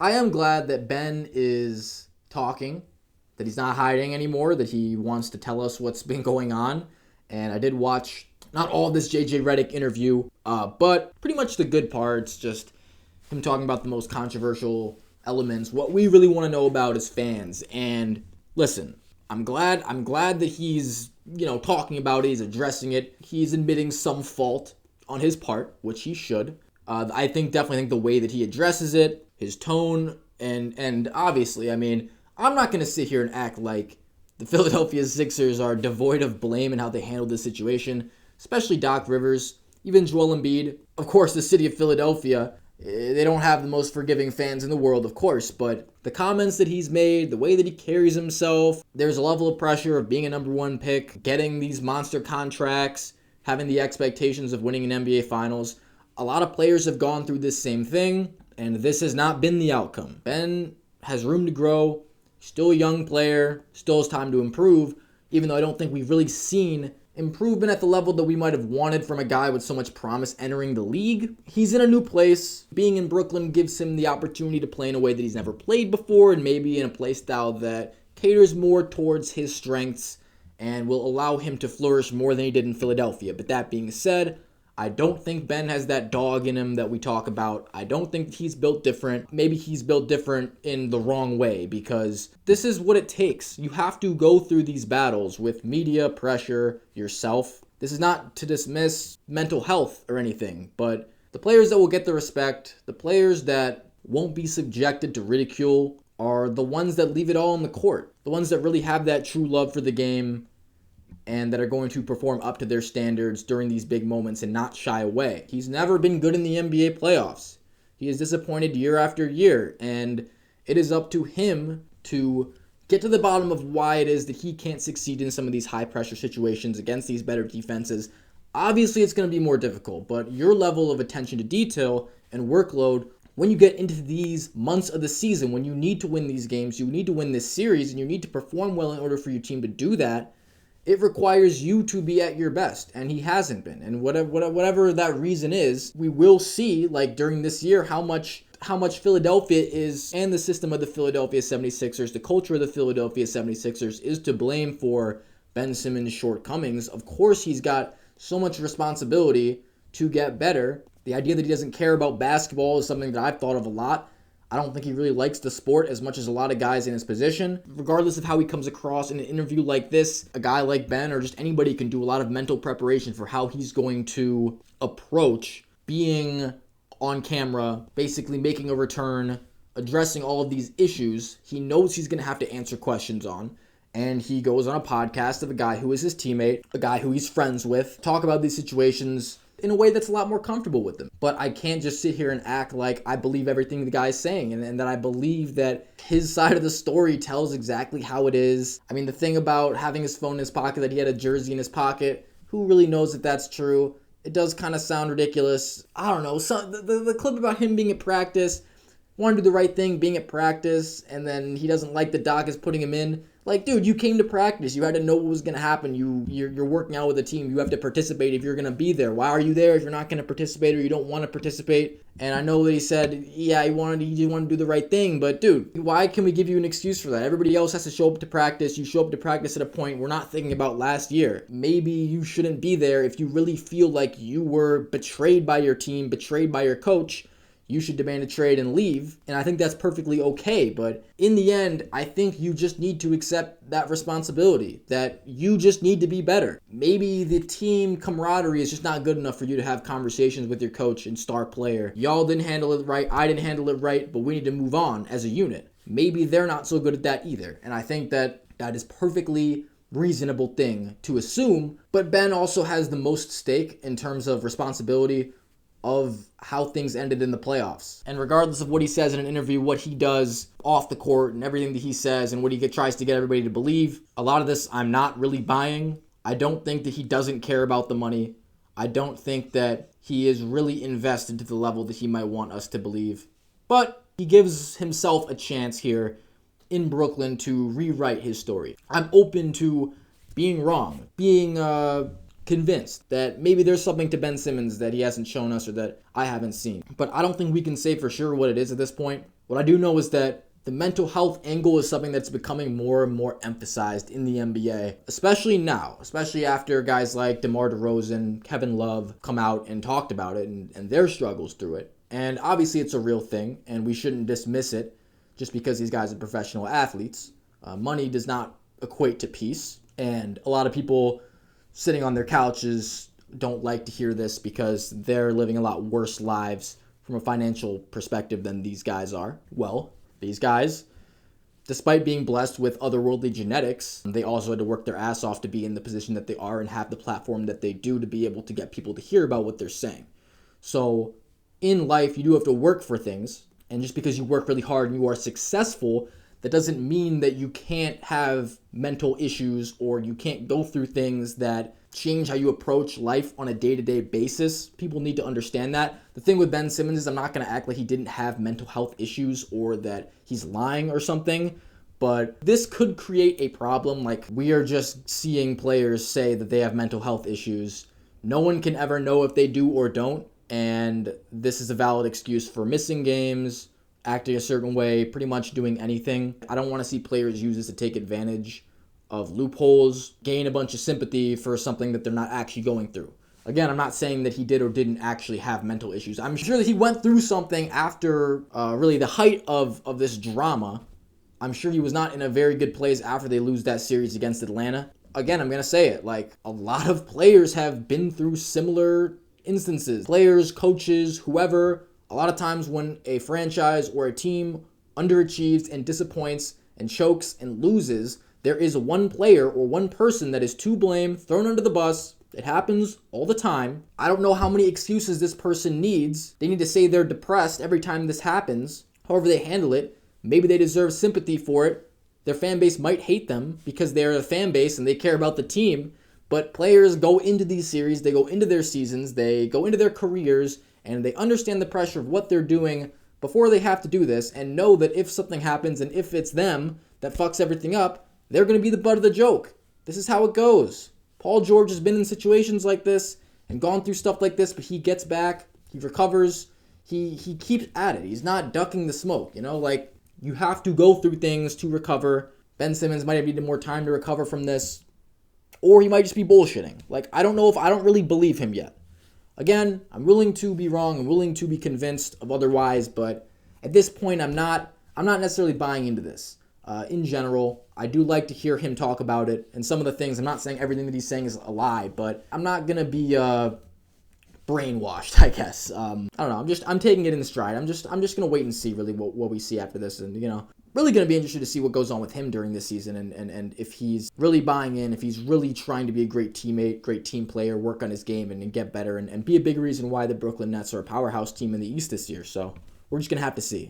I am glad that Ben is talking, that he's not hiding anymore, that he wants to tell us what's been going on. And I did watch not all of this JJ Redick interview, but pretty much the good parts, just him talking about the most controversial elements, what we really want to know about as fans. And listen, I'm glad that he's, talking about it, he's addressing it. He's admitting some fault on his part, which he should. I definitely think the way that he addresses it, his tone, and obviously, I'm not going to sit here and act like the Philadelphia Sixers are devoid of blame in how they handled this situation, especially Doc Rivers, even Joel Embiid. Of course, the city of Philadelphia, they don't have the most forgiving fans in the world, of course, but the comments that he's made, the way that he carries himself, there's a level of pressure of being a number one pick, getting these monster contracts, having the expectations of winning an NBA Finals. A lot of players have gone through this same thing, and this has not been the outcome. Ben has room to grow, still a young player, still has time to improve, even though I don't think we've really seen improvement at the level that we might have wanted from a guy with so much promise entering the league. He's in a new place. Being in Brooklyn gives him the opportunity to play in a way that he's never played before, and maybe in a play style that caters more towards his strengths and will allow him to flourish more than he did in Philadelphia. But that being said, I don't think Ben has that dog in him that we talk about. I don't think he's built different. Maybe he's built different in the wrong way, because this is what it takes. You have to go through these battles with media, pressure, yourself. This is not to dismiss mental health or anything, but the players that will get the respect, the players that won't be subjected to ridicule, are the ones that leave it all on the court. The ones that really have that true love for the game, and that are going to perform up to their standards during these big moments and not shy away. He's never been good in the NBA playoffs. He is disappointed year after year, and it is up to him to get to the bottom of why it is that he can't succeed in some of these high-pressure situations against these better defenses. Obviously, it's going to be more difficult, but your level of attention to detail and workload when you get into these months of the season, when you need to win these games, you need to win this series, and you need to perform well in order for your team to do that, it requires you to be at your best, and he hasn't been. And whatever that reason is, we will see, like during this year, how much Philadelphia is, and the system of the Philadelphia 76ers, the culture of the Philadelphia 76ers is to blame for Ben Simmons' shortcomings. Of course, he's got so much responsibility to get better. The idea that he doesn't care about basketball is something that I've thought of a lot. I don't think he really likes the sport as much as a lot of guys in his position. Regardless of how he comes across in an interview like this, a guy like Ben or just anybody can do a lot of mental preparation for how he's going to approach being on camera, basically making a return, addressing all of these issues. He knows he's going to have to answer questions on. And he goes on a podcast of a guy who is his teammate, a guy who he's friends with, talk about these situations in a way that's a lot more comfortable with them. But I can't just sit here and act like I believe everything the guy's saying and that I believe that his side of the story tells exactly how it is. The thing about having his phone in his pocket, that he had a jersey in his pocket, who really knows that that's true? It does kind of sound ridiculous. I don't know. The clip about him being at practice, wanting to do the right thing, being at practice, and then he doesn't like the doc is putting him in. Like, dude, you came to practice. You had to know what was going to happen. You're working out with a team. You have to participate if you're going to be there. Why are you there if you're not going to participate or you don't want to participate? And I know that he said, yeah, he wanted to do the right thing. But, dude, why can we give you an excuse for that? Everybody else has to show up to practice. You show up to practice at a point we're not thinking about last year. Maybe you shouldn't be there if you really feel like you were betrayed by your team, betrayed by your coach. You should demand a trade and leave, and I think that's perfectly okay, but in the end, I think you just need to accept that responsibility, that you just need to be better. Maybe the team camaraderie is just not good enough for you to have conversations with your coach and star player. Y'all didn't handle it right, I didn't handle it right, but we need to move on as a unit. Maybe they're not so good at that either, and I think that is perfectly reasonable thing to assume, but Ben also has the most stake in terms of responsibility of how things ended in the playoffs. And regardless of what he says in an interview, what he does off the court and everything that he says and what he tries to get everybody to believe, a lot of this I'm not really buying. I don't think that he doesn't care about the money. I don't think that he is really invested to the level that he might want us to believe. But he gives himself a chance here in Brooklyn to rewrite his story. I'm open to being wrong, being convinced that maybe there's something to Ben Simmons that he hasn't shown us or that I haven't seen. But I don't think we can say for sure what it is at this point. What I do know is that the mental health angle is something that's becoming more and more emphasized in the NBA, especially now, especially after guys like DeMar DeRozan, Kevin Love come out and talked about it and their struggles through it. And obviously it's a real thing, and we shouldn't dismiss it just because these guys are professional athletes. Money does not equate to peace, and a lot of people sitting on their couches don't like to hear this because they're living a lot worse lives from a financial perspective than these guys are. Well, these guys, despite being blessed with otherworldly genetics, they also had to work their ass off to be in the position that they are and have the platform that they do to be able to get people to hear about what they're saying. So in life, you do have to work for things. And just because you work really hard and you are successful, that doesn't mean that you can't have mental issues or you can't go through things that change how you approach life on a day-to-day basis. People need to understand that. The thing with Ben Simmons is I'm not going to act like he didn't have mental health issues or that he's lying or something, but this could create a problem. Like, we are just seeing players say that they have mental health issues. No one can ever know if they do or don't, and this is a valid excuse for missing games, acting a certain way, pretty much doing anything. I don't want to see players use this to take advantage of loopholes, gain a bunch of sympathy for something that they're not actually going through. Again, I'm not saying that he did or didn't actually have mental issues. I'm sure that he went through something after really the height of this drama. I'm sure he was not in a very good place after they lose that series against Atlanta. Again, I'm going to say it, like, a lot of players have been through similar instances. Players, coaches, whoever. A lot of times when a franchise or a team underachieves and disappoints and chokes and loses, there is one player or one person that is to blame, thrown under the bus. It happens all the time. I don't know how many excuses this person needs. They need to say they're depressed every time this happens. However they handle it, maybe they deserve sympathy for it. Their fan base might hate them because they're a fan base and they care about the team. But players go into these series, they go into their seasons, they go into their careers, and they understand the pressure of what they're doing before they have to do this and know that if something happens and if it's them that fucks everything up, they're going to be the butt of the joke. This is how it goes. Paul George has been in situations like this and gone through stuff like this, but he gets back, he recovers, he keeps at it. He's not ducking the smoke, like, you have to go through things to recover. Ben Simmons might have needed more time to recover from this, or he might just be bullshitting. Like, I don't really believe him yet. Again, I'm willing to be wrong, I'm willing to be convinced of otherwise, but at this point, I'm not necessarily buying into this. In general, I do like to hear him talk about it, and some of the things, I'm not saying everything that he's saying is a lie, but I'm not going to be brainwashed, I guess. I don't know, I'm taking it in stride. I'm just going to wait and see really what we see after this, and, really going to be interested to see what goes on with him during this season and if he's really buying in, if he's really trying to be a great teammate, great team player, work on his game and get better and be a big reason why the Brooklyn Nets are a powerhouse team in the East this year. So we're just going to have to see.